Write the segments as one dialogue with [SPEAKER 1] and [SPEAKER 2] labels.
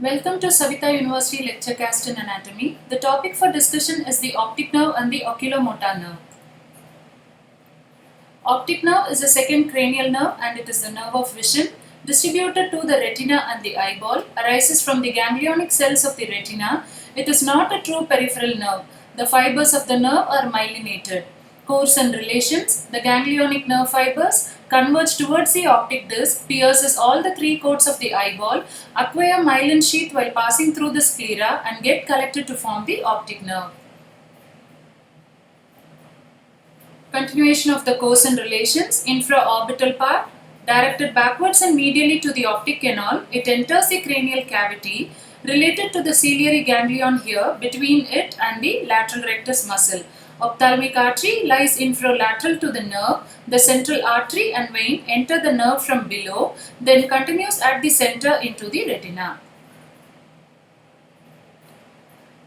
[SPEAKER 1] Welcome to Savita University Lecturecast in Anatomy. The topic for discussion is the optic nerve and the oculomotor nerve. Optic nerve is the second cranial nerve and it is the nerve of vision distributed to the retina and the eyeball, arises from the ganglionic cells of the retina. It is not a true peripheral nerve. The fibers of the nerve are myelinated. Course and relations: the ganglionic nerve fibers converge towards the optic disc, pierces all the three coats of the eyeball, acquire myelin sheath while passing through the sclera and get collected to form the optic nerve. Continuation of the course and relations: infraorbital part, directed backwards and medially to the optic canal, it enters the cranial cavity, related to the ciliary ganglion here, between it and the lateral rectus muscle. Ophthalmic artery lies infralateral to the nerve. The central artery and vein enter the nerve from below, then continues at the center into the retina.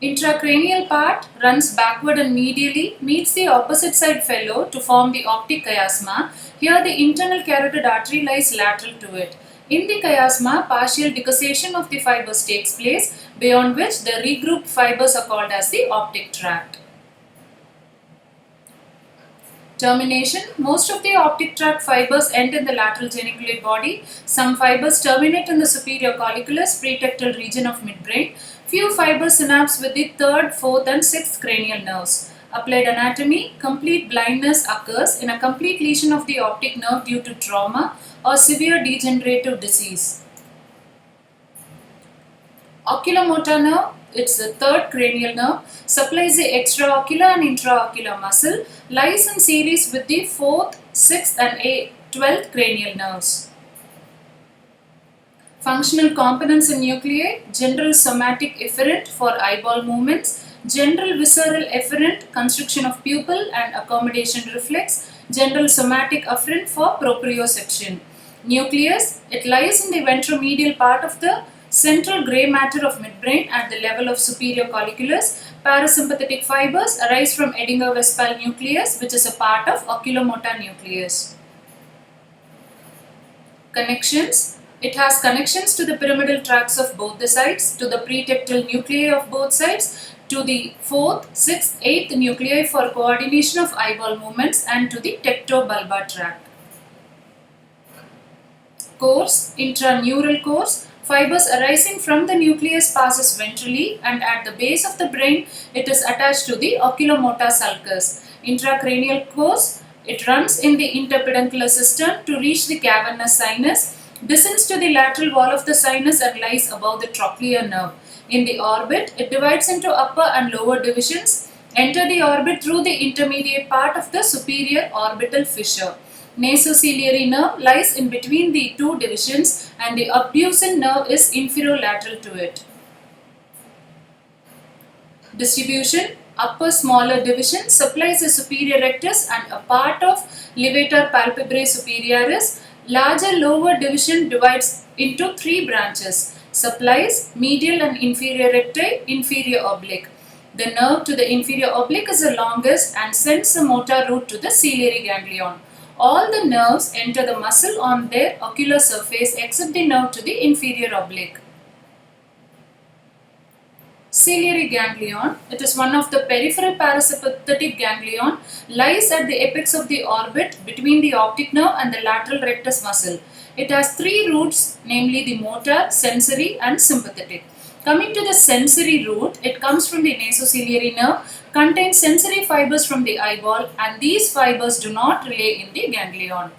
[SPEAKER 1] Intracranial part runs backward and medially, meets the opposite side fellow to form the optic chiasma. Here the internal carotid artery lies lateral to it. In the chiasma, partial decussation of the fibers takes place, beyond which the regrouped fibers are called as the optic tract. Termination: most of the optic tract fibers end in the lateral geniculate body. Some fibers terminate in the superior colliculus pretectal region of midbrain. Few fibers synapse with the third, fourth and sixth cranial nerves. Applied anatomy: complete blindness occurs in a complete lesion of the optic nerve due to trauma or severe degenerative disease. Oculomotor nerve, it's the third cranial nerve, supplies the extraocular and intraocular muscle, lies in series with the 4th, 6th and 12th cranial nerves. Functional components in nuclei: general somatic efferent for eyeball movements, general visceral efferent, constriction of pupil and accommodation reflex, general somatic efferent for proprioception. Nucleus, it lies in the ventromedial part of the central grey matter of midbrain at the level of superior colliculus. Parasympathetic fibers arise from Edinger-Westphal nucleus, which is a part of oculomotor nucleus. Connections: it has connections to the pyramidal tracts of both the sides, to the pretectal nuclei of both sides, to the 4th, 6th, 8th nuclei for coordination of eyeball movements, and to the tectobulbar tract. Course: intraneural course. Fibers arising from the nucleus passes ventrally and at the base of the brain it is attached to the oculomotor sulcus. Intracranial course: it runs in the interpeduncular system to reach the cavernous sinus, descends to the lateral wall of the sinus and lies above the trochlear nerve. In the orbit, it divides into upper and lower divisions. Enter the orbit through the intermediate part of the superior orbital fissure. Nasociliary nerve lies in between the two divisions and the abducens nerve is inferolateral to it. Distribution: upper smaller division supplies the superior rectus and a part of levator palpebrae superioris. Larger lower division divides into three branches, supplies medial and inferior recti, inferior oblique. The nerve to the inferior oblique is the longest and sends the motor route to the ciliary ganglion. All the nerves enter the muscle on their ocular surface except the nerve to the inferior oblique. Ciliary ganglion, it is one of the peripheral parasympathetic ganglion, lies at the apex of the orbit between the optic nerve and the lateral rectus muscle. It has three roots, namely the motor, sensory and sympathetic. Coming to the sensory root, it comes from the nasociliary nerve, contains sensory fibers from the eyeball and these fibers do not relay in the ganglion.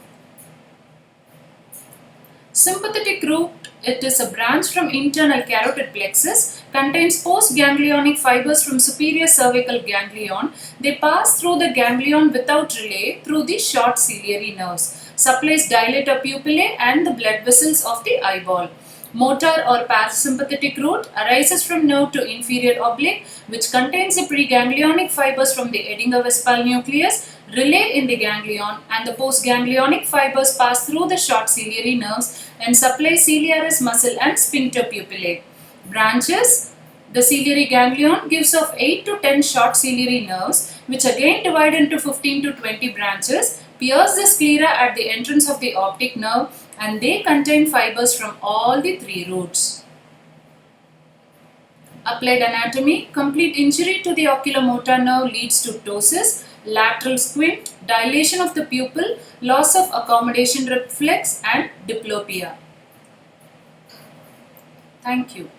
[SPEAKER 1] Sympathetic root, it is a branch from internal carotid plexus, contains postganglionic fibers from superior cervical ganglion. They pass through the ganglion without relay through the short ciliary nerves, supplies dilator pupillae and the blood vessels of the eyeball. Motor or parasympathetic root arises from nerve to inferior oblique, which contains the preganglionic fibers from the Edinger-Westphal nucleus, relay in the ganglion, and the postganglionic fibers pass through the short ciliary nerves and supply ciliaris muscle and sphincter pupillae. Branches: the ciliary ganglion gives off 8 to 10 short ciliary nerves, which again divide into 15 to 20 branches, pierce the sclera at the entrance of the optic nerve, and they contain fibers from all the three roots. Applied anatomy: complete injury to the oculomotor nerve leads to ptosis, lateral squint, dilation of the pupil, loss of accommodation reflex, and diplopia. Thank you.